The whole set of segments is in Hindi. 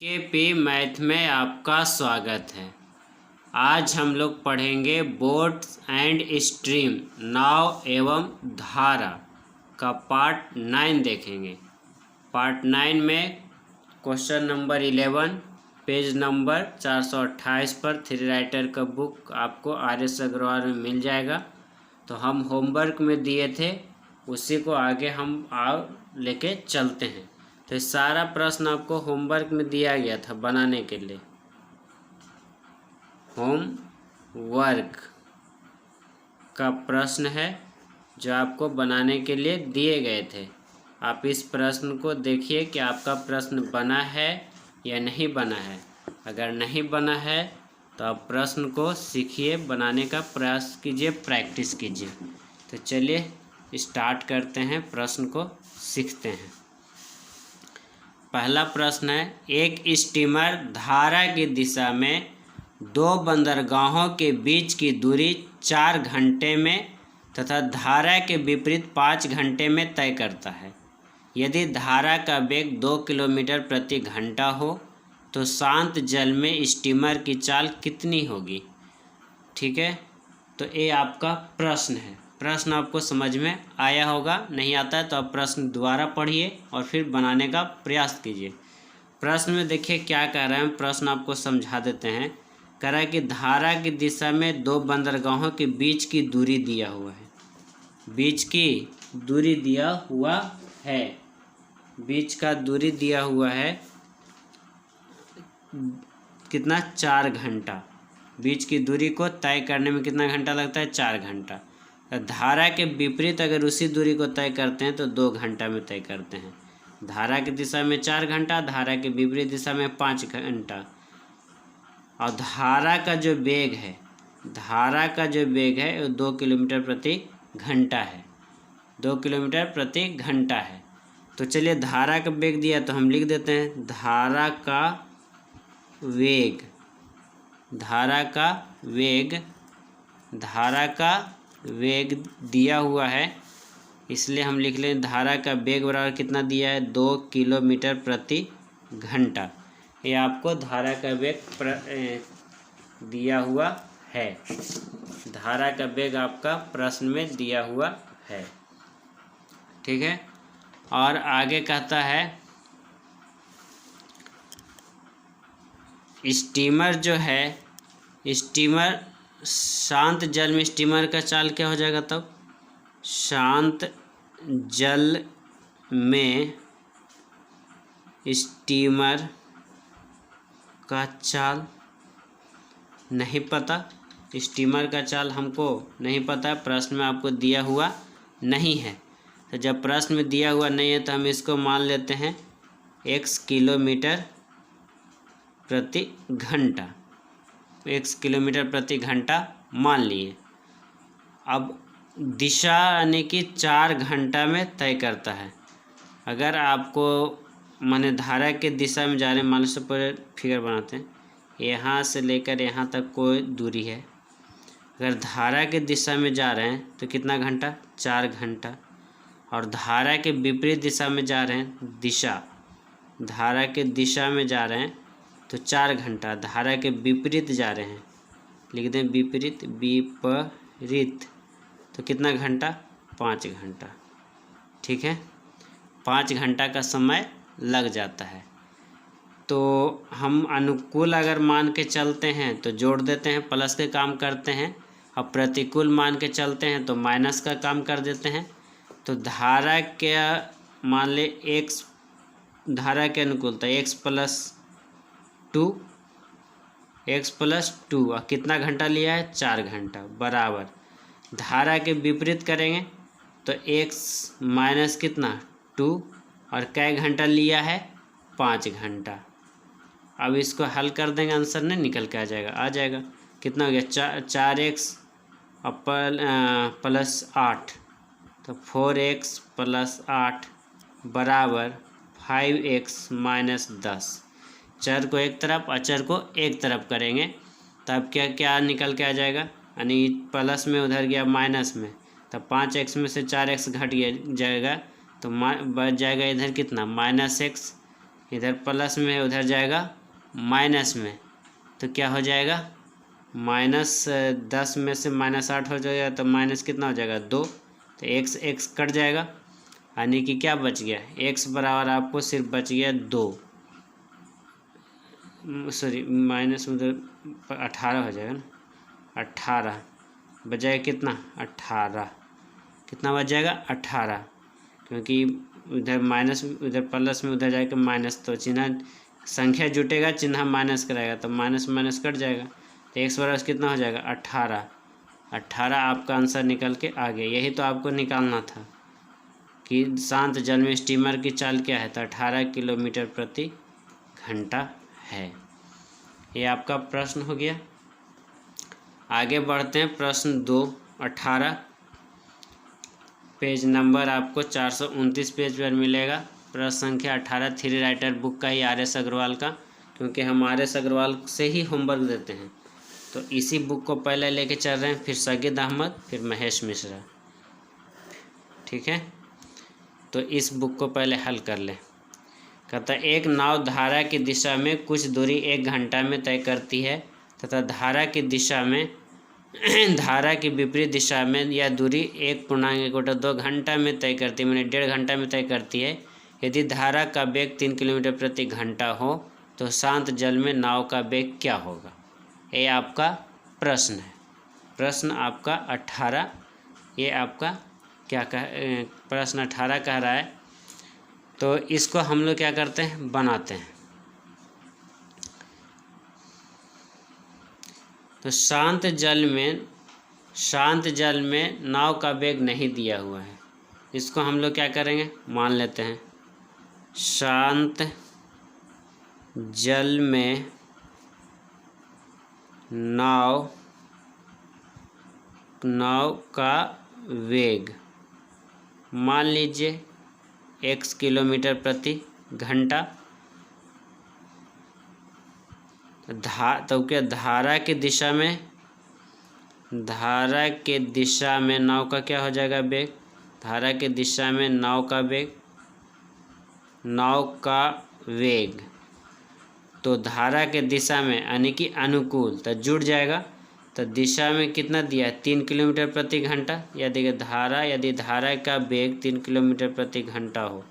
केपी मैथ में आपका स्वागत है। आज हम लोग पढ़ेंगे बोट्स एंड स्ट्रीम, नाव एवं धारा का पार्ट 9 देखेंगे। पार्ट 9 में क्वेश्चन नंबर 11 पेज नंबर 428 पर थ्री राइटर का बुक आपको RS अग्रवाल में मिल जाएगा। तो हम होमवर्क में दिए थे उसी को आगे हम लेके चलते हैं। तो ये सारा प्रश्न आपको होमवर्क में दिया गया था बनाने के लिए। होमवर्क का प्रश्न है जो आपको बनाने के लिए दिए गए थे। आप इस प्रश्न को देखिए कि आपका प्रश्न बना है या नहीं बना है। अगर नहीं बना है तो आप प्रश्न को सीखिए, बनाने का प्रयास कीजिए, प्रैक्टिस कीजिए। तो चलिए स्टार्ट करते हैं, प्रश्न को सीखते हैं। पहला प्रश्न है, एक स्टीमर धारा की दिशा में दो बंदरगाहों के बीच की दूरी 4 घंटे में तथा धारा के विपरीत 5 घंटे में तय करता है। यदि धारा का वेग 2 किलोमीटर प्रति घंटा हो तो शांत जल में स्टीमर की चाल कितनी होगी। ठीक है, तो ये आपका प्रश्न है। प्रश्न आपको समझ में आया होगा, नहीं आता है तो आप प्रश्न दोबारा पढ़िए और फिर बनाने का प्रयास कीजिए। प्रश्न में देखिए क्या कह रहे हैं, प्रश्न आपको समझा देते हैं। कह रहा है कि धारा की दिशा में दो बंदरगाहों के बीच की दूरी दिया हुआ है। बीच की दूरी दिया हुआ है, बीच का दूरी दिया हुआ है कितना, 4 घंटा। बीच की दूरी को तय करने में कितना घंटा लगता है, 4 घंटा। धारा के विपरीत अगर उसी दूरी को तय करते हैं तो 2 घंटा में तय करते हैं। धारा की दिशा में 4 घंटा, धारा के विपरीत दिशा में 5 घंटा। और धारा का जो वेग है, धारा का जो वेग है वो 2 किलोमीटर प्रति घंटा है। 2 किलोमीटर प्रति घंटा है। तो चलिए धारा का वेग दिया तो हम लिख देते हैं धारा का वेग, धारा का वेग, धारा का वेग दिया हुआ है, इसलिए हम लिख लें धारा का वेग बराबर कितना दिया है, 2 किलोमीटर प्रति घंटा। ये आपको धारा का वेग दिया हुआ है। धारा का वेग आपका प्रश्न में दिया हुआ है। ठीक है, और आगे कहता है स्टीमर जो है, स्टीमर शांत जल में स्टीमर का चाल क्या हो जाएगा तब, शांत जल में स्टीमर का चाल नहीं पता। स्टीमर का चाल हमको नहीं पता, प्रश्न में आपको दिया हुआ नहीं है। तो जब प्रश्न में दिया हुआ नहीं है तो हम इसको मान लेते हैं x किलोमीटर प्रति घंटा, 1 किलोमीटर प्रति घंटा मान लिए। अब दिशा यानी कि 4 घंटा में तय करता है। अगर आपको माने धारा के दिशा में जा रहे हैं, मान लो पर फिगर बनाते हैं, यहाँ से लेकर यहाँ तक कोई दूरी है। अगर धारा के दिशा में जा रहे हैं तो कितना घंटा, 4 घंटा। और धारा के विपरीत दिशा में जा रहे हैं, दिशा, धारा के दिशा में जा रहे हैं तो 4 घंटा। धारा के विपरीत जा रहे हैं, लिख दें विपरीत, विपरीत, तो कितना घंटा, 5 घंटा। ठीक है, 5 घंटा का समय लग जाता है। तो हम अनुकूल अगर मान के चलते हैं तो जोड़ देते हैं, प्लस के काम करते हैं। और प्रतिकूल मान के चलते हैं तो माइनस का काम कर देते हैं। तो धारा के मान ले x, धारा के अनुकूलता x प्लस 2 और कितना घंटा लिया है, 4 घंटा, बराबर धारा के विपरीत करेंगे तो x माइनस कितना 2 और कै घंटा लिया है, 5 घंटा। अब इसको हल कर देंगे, आंसर नहीं निकल के आ जाएगा। कितना हो गया, 4x और प्लस 8, तो 4x प्लस 8 बराबर 5x माइनस 10। चर को एक तरफ, अचर को एक तरफ करेंगे तब क्या क्या निकल के आ जाएगा, यानी प्लस में उधर गया माइनस में, तब 5x में से 4x घट जाएगा तो बच जाएगा इधर कितना, -x, इधर प्लस में है, उधर जाएगा माइनस में, तो क्या हो जाएगा -10 में से -8 हो जाएगा, तो माइनस कितना हो जाएगा 2, तो x कट जाएगा, यानी कि क्या बच गया x बराबर आपको सिर्फ बच गया 2, सॉरी माइनस उधर 18 हो जाएगा ना, 18 बच जाएगा कितना 18, कितना बच जाएगा 18, क्योंकि उधर माइनस उधर प्लस में उधर जाएगा माइनस, तो चिन्ह संख्या जुटेगा चिन्ह माइनस कराएगा, तो माइनस माइनस कट जाएगा, तो x बराबर कितना हो जाएगा 18, 18 आपका आंसर निकल के आ गया। यही तो आपको निकालना था कि शांत जल में स्टीमर की चाल क्या है, तो 18 किलोमीटर प्रति घंटा है। ये आपका प्रश्न हो गया। आगे बढ़ते हैं प्रश्न 2, 18 पेज नंबर आपको 429 पेज पर मिलेगा। प्रश्न संख्या 18 थ्री राइटर बुक का ही RS अग्रवाल का, क्योंकि हम RS अग्रवाल से ही होमवर्क देते हैं, तो इसी बुक को पहले लेके चल रहे हैं, फिर सगीद अहमद, फिर महेश मिश्रा, ठीक है। तो इस बुक को पहले हल कर लें। कहता है एक नाव धारा की दिशा में कुछ दूरी 1 घंटा में तय करती है तथा धारा की दिशा में धारा की विपरीत दिशा में यह दूरी 1.1 घंटा में तय करती है, मैंने 1.5 घंटा में तय करती है। यदि धारा का वेग 3 किलोमीटर प्रति घंटा हो तो शांत जल में नाव का वेग क्या होगा। ये आपका प्रश्न है। प्रश्न आपका 18, ये आपका क्या प्रश्न 18 कह रहा है। तो इसको हम लोग क्या करते हैं, बनाते हैं। तो शांत जल में नाव का वेग नहीं दिया हुआ है, इसको हम लोग क्या करेंगे, मान लेते हैं शांत जल में नाव का वेग मान लीजिए x किलोमीटर प्रति घंटा। तो क्या धारा की दिशा में नाव का क्या हो जाएगा वेग, धारा की दिशा में नाव का वेग, तो धारा के दिशा में यानी कि अनुकूल, तो जुड़ जाएगा। तो दिशा में कितना दिया है 3 किलोमीटर प्रति घंटा, या देखिए यदि धारा का वेग 3 किलोमीटर प्रति घंटा हो,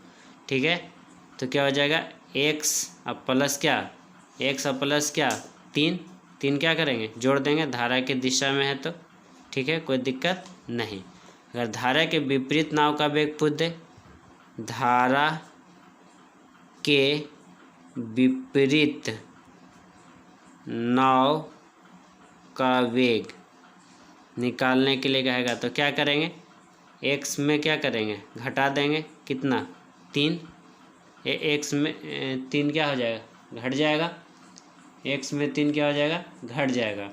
ठीक है, तो क्या हो जाएगा x अब प्लस क्या 3 क्या करेंगे जोड़ देंगे, धारा की दिशा में है तो ठीक है, कोई दिक्कत नहीं। अगर धारा के विपरीत नाव का वेग पूछ दे, धारा के विपरीत नाव का वेग निकालने के लिए कहेगा, तो क्या करेंगे x में क्या करेंगे घटा देंगे, कितना 3, x में 3 क्या हो जाएगा घट जाएगा, x में 3 क्या हो जाएगा घट जाएगा।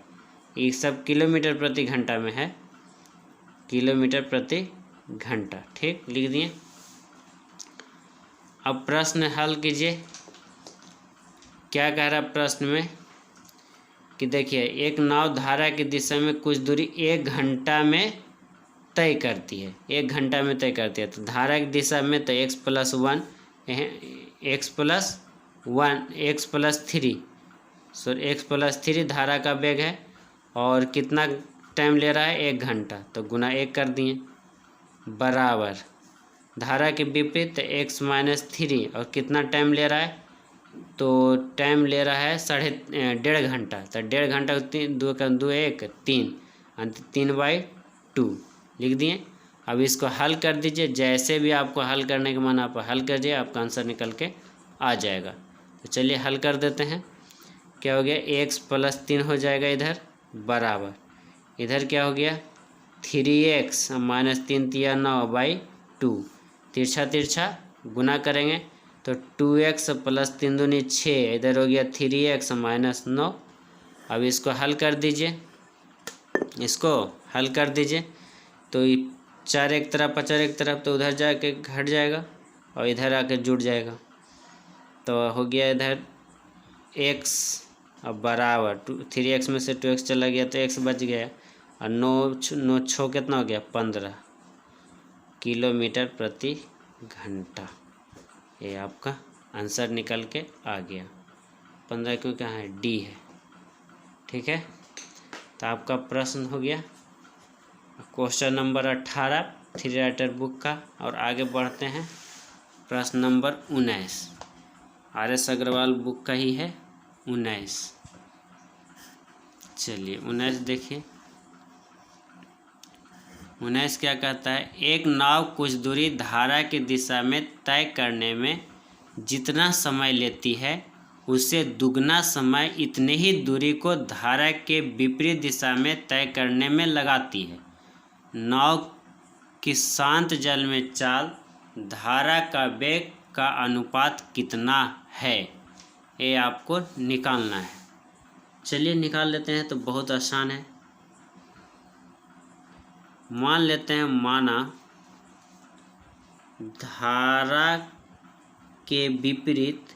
ये सब किलोमीटर प्रति घंटा में है, किलोमीटर प्रति घंटा, ठीक लिख दिए। अब प्रश्न हल कीजिए। क्या कह रहा प्रश्न में कि देखिए एक नाव धारा की दिशा में कुछ दूरी 1 घंटा में तय करती है, 1 घंटा में तय करती है। तो धारा की दिशा में तो x प्लस 3 धारा का वेग है, और कितना टाइम ले रहा है 1 घंटा, तो गुना 1 कर दिए, बराबर धारा के विपरीत x - 3 और कितना टाइम ले रहा है, तो टाइम ले रहा है 1.5 घंटा, तो 1.5 घंटा 2 1 3 3/2 लिख दिए। अब इसको हल कर दीजिए, जैसे भी आपको हल करने का मन आप हल कर दिए, आपका आंसर निकल के आ जाएगा। तो चलिए हल कर देते हैं। क्या हो गया x + 3 हो जाएगा इधर, बराबर इधर क्या हो गया 3x - 3 × 9/2, तिरछा तिरछा गुना करेंगे तो 2x + 3 दूनी 6, इधर हो गया 3x - 9। अब इसको हल कर दीजिए, तो 4 एक तरफ 5 एक तरफ, तो उधर जाके घट जाएगा और इधर आके जुड़ जाएगा, तो हो गया इधर x अब बराबर 3x में से 2x चला गया तो x बच गया, और 9 6 कितना हो गया 15 किलोमीटर प्रति घंटा। ये आपका आंसर निकल के आ गया। 15 क्यों कहाँ है, डी है। ठीक है, तो आपका प्रश्न हो गया question number 18 three writer book का। और आगे बढ़ते हैं प्रश्न नंबर 19 RS अग्रवाल बुक का ही है 19। चलिए 19 देखिए। 19 क्या कहता है, एक नाव कुछ दूरी धारा की दिशा में तय करने में जितना समय लेती है उससे दुगना समय इतने ही दूरी को धारा के विपरीत दिशा में तय करने में लगाती है। नाव की शांत जल में चाल धारा का वेग का अनुपात कितना है, ये आपको निकालना है। चलिए निकाल लेते हैं, तो बहुत आसान है। मान लेते हैं, माना धारा के विपरीत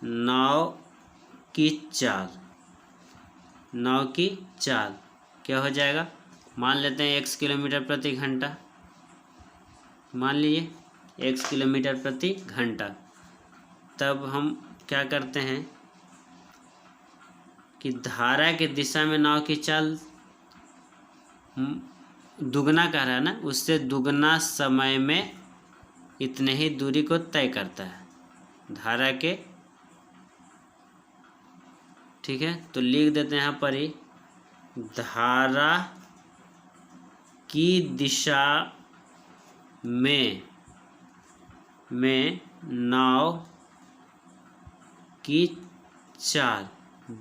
नाव की चाल क्या हो जाएगा, मान लेते हैं x किलोमीटर प्रति घंटा। मान लीजिए x किलोमीटर प्रति घंटा। तब हम क्या करते हैं कि धारा की दिशा में नाव की चाल दुगना कह रहा है ना, उससे दुगना समय में इतने ही दूरी को तय करता है धारा के। ठीक है, तो लिख देते हैं यहाँ पर ही, धारा की दिशा में नाव की चाल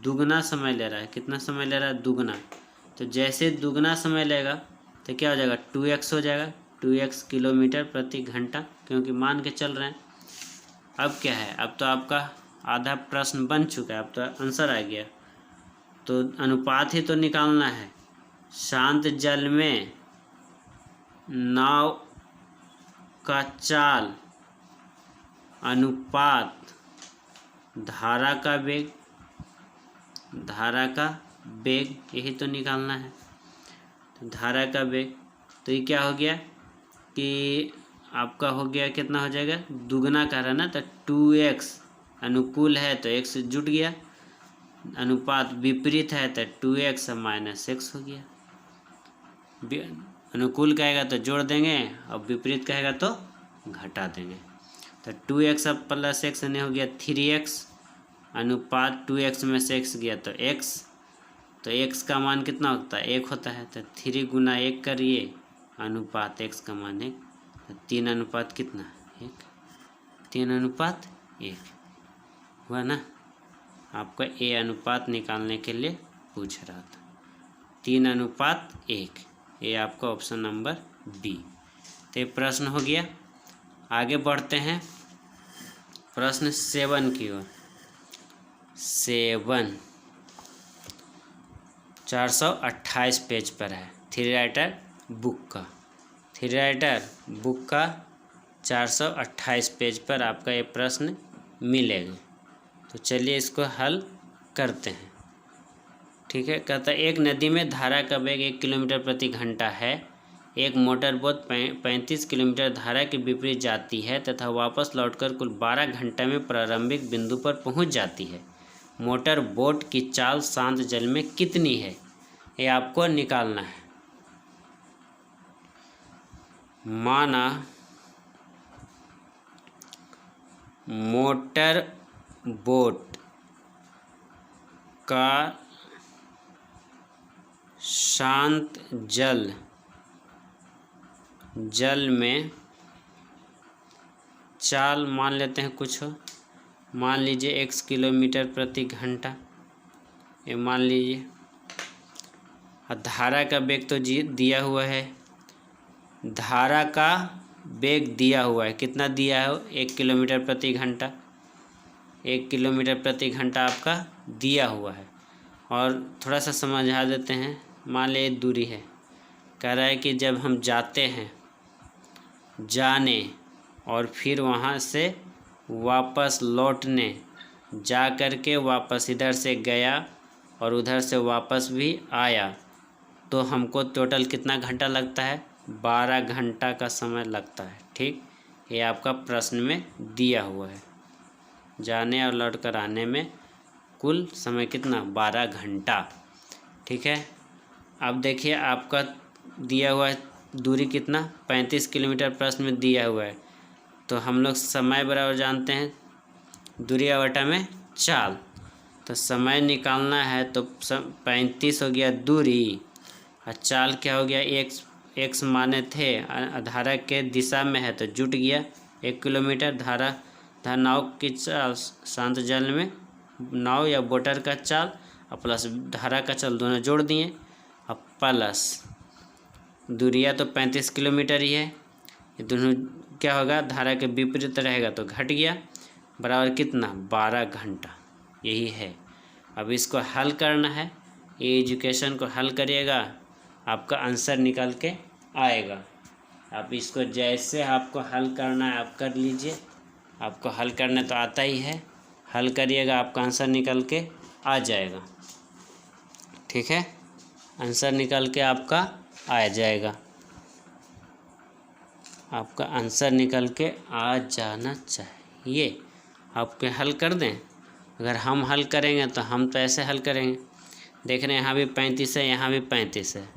दुगना समय ले रहा है। कितना समय ले रहा है, दुगना। तो जैसे दुगना समय लेगा तो क्या हो जाएगा, 2x हो जाएगा, 2x किलोमीटर प्रति घंटा, क्योंकि मान के चल रहे हैं। अब क्या है, अब तो आपका आधा प्रश्न बन चुका है, अब तो आंसर आ गया। तो अनुपात ही तो निकालना है। शांत जल में नाव का चाल अनुपात धारा का वेग, यही तो निकालना है। तो धारा का वेग, तो ये क्या हो गया कि आपका हो गया, कितना हो जाएगा, दुगना कह रहा है ना, तो 2x अनुकूल है तो x जुट गया, अनुपात विपरीत है तो 2x माइनस x हो गया। अनुकूल कहेगा तो जोड़ देंगे और विपरीत कहेगा तो घटा देंगे। तो 2x अब प्लस x नहीं हो गया 3x, अनुपात 2x में से x गया तो x, तो x का मान कितना होता है, 1 होता है। तो 3 गुना 1 करिए, अनुपात x का मान 1, तो 3 अनुपात कितना, 1, 3 अनुपात 1 हुआ ना। आपका a अनुपात निकालने के लिए पूछ रहा था, 3 अनुपात 1, ये आपका ऑप्शन नंबर बी। तो ये प्रश्न हो गया। आगे बढ़ते हैं प्रश्न 7 की ओर। 7 428 पेज पर है थ्री राइटर बुक का। थ्री राइटर बुक का 428 पेज पर आपका ये प्रश्न मिलेगा। तो चलिए इसको हल करते हैं। ठीक है, कहता है एक नदी में धारा का वेग 1 किलोमीटर प्रति घंटा है। एक मोटर बोट 35 किलोमीटर धारा के विपरीत जाती है तथा वापस लौटकर कुल 12 घंटे में प्रारंभिक बिंदु पर पहुंच जाती है। मोटर बोट की चाल शांत जल में कितनी है, ये आपको निकालना है। माना मोटर बोट का शांत जल में चाल मान लेते हैं कुछ हो, मान लीजिए x किलोमीटर प्रति घंटा, ये मान लीजिए। और धारा का वेग तो दिया हुआ है, धारा का वेग दिया हुआ है, कितना दिया है, 1 किलोमीटर प्रति घंटा। 1 किलोमीटर प्रति घंटा आपका दिया हुआ है। और थोड़ा सा समझा देते हैं, मान लीजिए दूरी है, कह रहा है कि जब हम जाते हैं, जाने और फिर वहाँ से वापस लौटने, जा कर के वापस इधर से गया और उधर से वापस भी आया, तो हमको टोटल कितना घंटा लगता है, 12 घंटा का समय लगता है। ठीक, ये आपका प्रश्न में दिया हुआ है। जाने और लौट कर आने में कुल समय कितना, 12 घंटा। ठीक है, अब देखिए आपका दिया हुआ है दूरी कितना, 35 किलोमीटर प्रश्न में दिया हुआ है। तो हम लोग समय बराबर जानते हैं दूरी बटा में चाल। तो समय निकालना है तो 35 हो गया दूरी और चाल क्या हो गया, एक्स माने थे, धारा के दिशा में है तो जुट गया 1 किलोमीटर। धारा नाव की चाल शांत जल में, नाव या बोटर का चाल और प्लस धारा का चाल दोनों जोड़ दिए और प्लस दूरिया तो 35 किलोमीटर ही है, ये दोनों क्या होगा, धारा के विपरीत रहेगा तो घट गया, बराबर कितना, 12 घंटा। यही है। अब इसको हल करना है, ये एजुकेशन को हल करिएगा, आपका आंसर निकल के आएगा। आप इसको जैसे आपको हल करना है आप कर लीजिए, आपको हल करने तो आता ही है, हल करिएगा आपका आंसर निकल के आ जाएगा। ठीक है, आंसर निकल के आपका आ जाएगा, आपका आंसर निकल के आ जाना चाहिए। आपके हल कर दें, अगर हम हल करेंगे तो हम तो ऐसे हल करेंगे, देख रहे हैं यहाँ भी 35 है, यहाँ भी 35 है,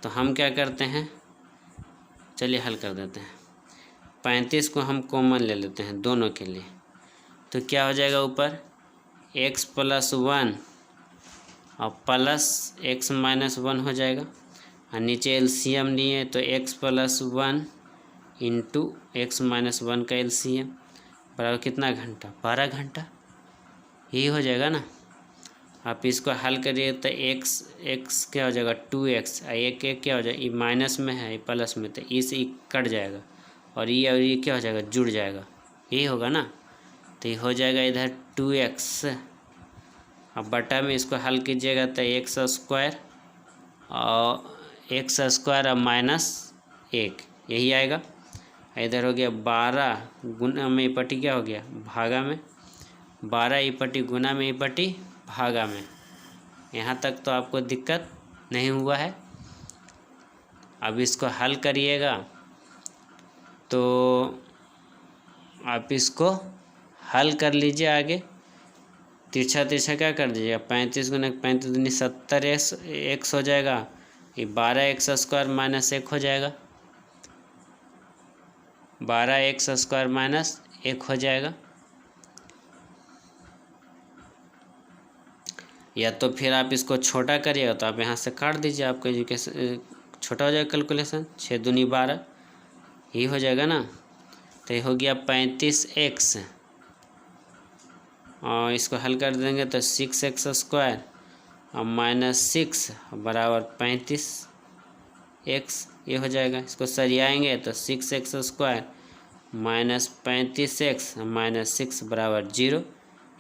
तो हम क्या करते हैं, चलिए हल कर देते हैं। 35 को हम कॉमन ले लेते हैं दोनों के लिए, तो क्या हो जाएगा, ऊपर x + 1 और प्लस x-1 हो जाएगा, और नीचे एलसीएम लिए तो x + 1 इंटू x-1 का एलसीएम बराबर कितना घंटा, 12 घंटा। यही हो जाएगा ना। आप इसको हल करिए तो x क्या हो जाएगा, 2x, एक क्या हो जाएगा, ये माइनस में है, ये प्लस में, तो ई से कट जाएगा और ये क्या हो जाएगा, जुड़ जाएगा, यही होगा ना। तो ये हो जाएगा इधर 2x, अब बटा में इसको हल कीजिएगा तो x² और x² और -1 यही आएगा। इधर हो गया 12 गुना में ई पट्टी क्या हो गया, भागा में, 12 ई पट्टी गुना में ई पट्टी भागा में। यहाँ तक तो आपको दिक्कत नहीं हुआ है। अब इसको हल करिएगा तो आप इसको हल कर लीजिए आगे, तिरछा क्या कर दीजिएगा, 35 गुना 35 दूनी 70x हो जाएगा, ये 12x² -1 हो जाएगा, 12x² -1 हो जाएगा। या तो फिर आप इसको छोटा करिएगा तो आप यहाँ से काट दीजिए, आपका एजुकेशन छोटा हो जाएगा, कैलकुलेशन 6 दूनी 12 ये हो जाएगा ना। तो ये हो गया 35x और इसको हल कर देंगे तो 6x² और -6 बराबर 35x ये हो जाएगा। इसको सरियाएंगे तो 6x² -35x -6 बराबर 0,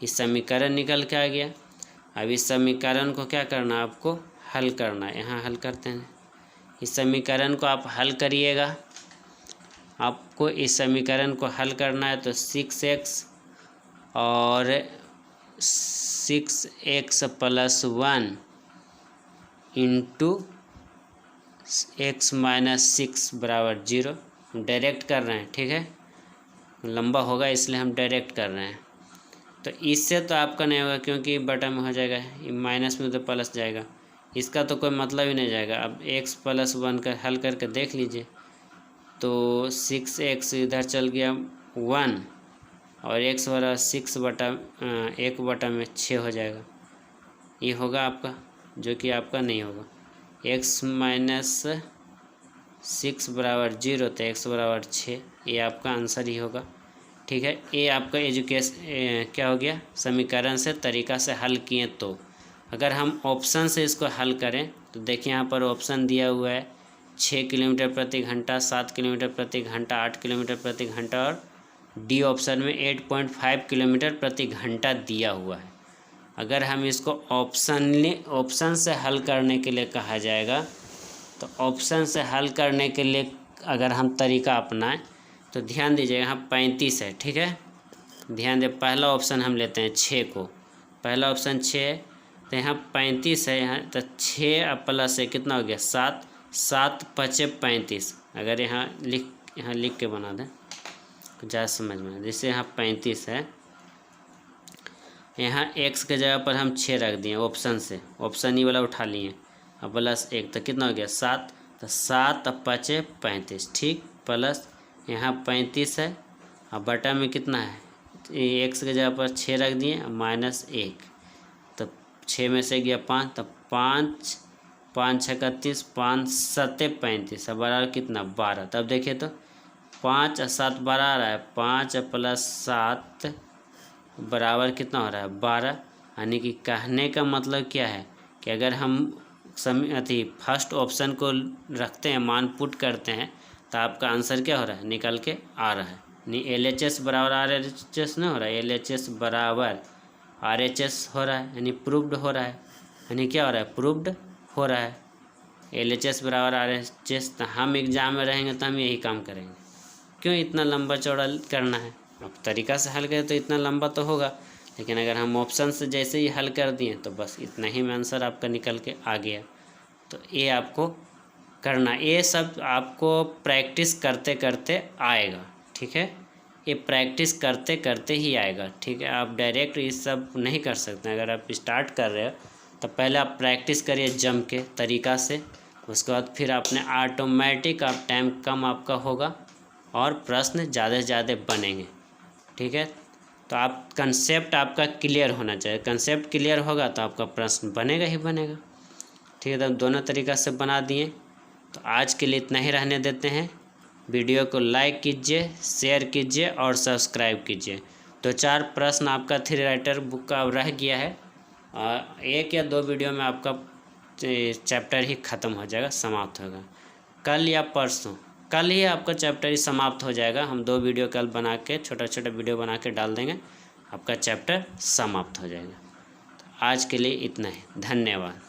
इस समीकरण निकल के आ गया। अब इस समीकरण को क्या करना है, आपको हल करना है। यहाँ हल करते हैं, इस समीकरण को आप हल करिएगा, आपको इस समीकरण को हल करना है तो 6x और 6x + 1 इंटू x-6 बराबर 0 डायरेक्ट कर रहे हैं। ठीक है, लंबा होगा इसलिए हम डायरेक्ट कर रहे हैं। तो इससे तो आपका नहीं होगा क्योंकि बटा में हो जाएगा, माइनस में तो प्लस जाएगा, इसका तो कोई मतलब ही नहीं जाएगा। अब x + 1 का हल करके देख लीजिए तो 6x इधर चल गया 1 और x बराबर 6 बटा 1 बटा में 6 हो जाएगा, ये होगा आपका, जो कि आपका नहीं होगा। x - 6 बराबर 0 तो x बराबर 6, ये आपका आंसर ही होगा। ठीक है, ये आपका एजुकेशन क्या हो गया, समीकरण से तरीका से हल किए। तो अगर हम ऑप्शन से इसको हल करें तो देखिए यहाँ पर ऑप्शन दिया हुआ है 6 किलोमीटर प्रति घंटा, 7 किलोमीटर प्रति घंटा, 8 किलोमीटर प्रति घंटा और डी ऑप्शन में 8.5 किलोमीटर प्रति घंटा दिया हुआ है। अगर हम इसको ऑप्शन से हल करने के लिए कहा जाएगा तो ऑप्शन से हल करने के लिए अगर हम तरीका अपनाएं तो ध्यान दीजिए यहाँ 35 है। ठीक है, ध्यान दे, पहला ऑप्शन हम लेते हैं 6 को, पहला ऑप्शन 6 है तो यहाँ 35 है, यहाँ तो 6 + 1 कितना हो गया 7, 7 × 5 = 35, अगर यहाँ लिख के बना दें तो ज़्यादा समझ में। जैसे यहाँ 35 है, यहाँ x के जगह पर हम 6 रख दिए ऑप्शन से, ऑप्शन ई वाला उठा लिए, अब +1 तो कितना हो गया 7, तो 7 अब 5 35, ठीक, प्लस यहाँ 35 है, अब बटा में कितना है, x के जगह पर 6 रख दिए, -1, तो 6 में से गया 5, तो 5 5 6 31, 5 7 35, अब बराबर कितना 12। तब देखिए तो 5 और 7 12 आ रहा है, 5 + 7 बराबर कितना हो रहा है 12। यानी कि कहने का मतलब क्या है कि अगर हम फर्स्ट ऑप्शन को रखते हैं, मान पुट करते हैं, तो आपका आंसर क्या हो रहा है, निकल के आ रहा है। नहीं LHS बराबर RHS नहीं हो रहा है, LHS बराबर RHS हो रहा है, यानी प्रूव्ड हो रहा है। यानी क्या हो रहा है, प्रूव्ड हो रहा है। LHS बराबर RHS, तो हम एग्ज़ाम में रहेंगे तो हम यही काम करेंगे। क्यों इतना लंबा चौड़ा करना है, अब तरीका से हल करें तो इतना लंबा तो होगा, लेकिन अगर हम ऑप्शन से जैसे ही हल कर दिए तो बस इतना ही में आंसर आपका निकल के आ गया। तो ये आपको करना, ये सब आपको प्रैक्टिस करते करते आएगा, ठीक है, ये प्रैक्टिस करते करते ही आएगा, ठीक है। आप डायरेक्ट ये सब नहीं कर सकते। अगर आप स्टार्ट कर रहे हो तो पहले आप प्रैक्टिस करिए जम के तरीका से, उसके बाद फिर आपने ऑटोमेटिक आप टाइम कम आपका होगा और प्रश्न ज़्यादा से ज़्यादा बनेंगे, ठीक है। तो आप कंसेप्ट आपका क्लियर होना चाहिए, कंसेप्ट क्लियर होगा तो आपका प्रश्न बनेगा ही बनेगा, ठीक है। तो दोनों तरीक़ा से बना दिए। तो आज के लिए इतना ही रहने देते हैं। वीडियो को लाइक कीजिए, शेयर कीजिए और सब्सक्राइब कीजिए। 2-4 प्रश्न आपका 3 राइटर बुक का रह गया है, और 1 या 2 वीडियो में आपका चैप्टर ही ख़त्म हो जाएगा, समाप्त होगा। कल या परसों, कल ही आपका चैप्टर ही समाप्त हो जाएगा। हम 2 वीडियो कल बना के, छोटा छोटा वीडियो बना के डाल देंगे, आपका चैप्टर समाप्त हो जाएगा। तो आज के लिए इतना ही, धन्यवाद।